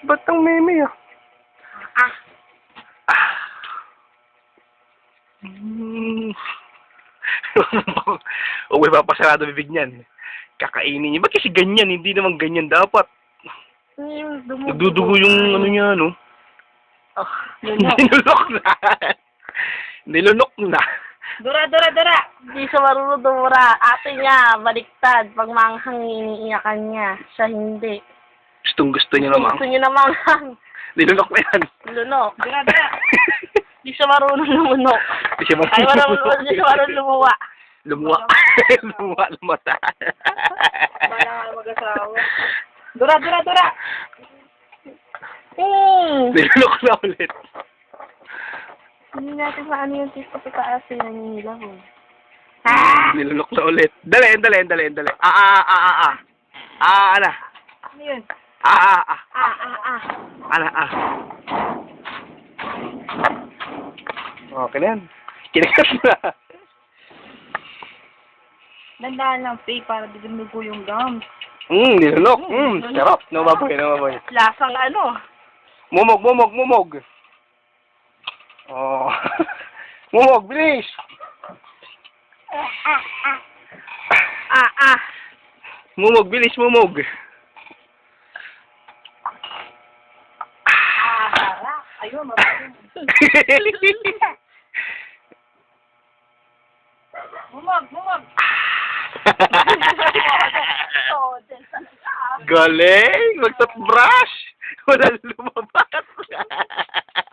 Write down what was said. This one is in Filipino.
Ba't ang meme ah? Ah. O may papasarado bibig niyan. Kakainin niya. Ba't kasi ganyan? Hindi naman ganyan dapat. Nagdudugo yung ano niya, no? Oh, lunok. Nilunok na. Nilunok na. Dura. Di siya marunong dumura. Ate niya, baliktad. Pag manghang, iniiyakan niya. Siya hindi. Gusto niya naman. Gusto niya na manghang. Nilunok na yan. Lunok. Dura. Di siya marunong lumunok. Di siya Ay, di siya marunong lumuwa. Lumuwa. Lumuwa ng mata. Bala mag-asawa. Dura. Nilunok na ulit. Hindi natin maano yung tipo sa taas yung naninilaw. Nilunok na ulit. Dali. Ana. Ano yun? Ana. Okay na yan. Kinikas na. Dandaan lang, Faye, para di dumugo yung gums. Nilunok. Sarap. Namaboy. Lasang ano? Mumog. Oh. Mumog, bilis. Mumog, bilis. Ayun, mabago. Mumog. Galing! Mag-toothbrush! Walang lumabas!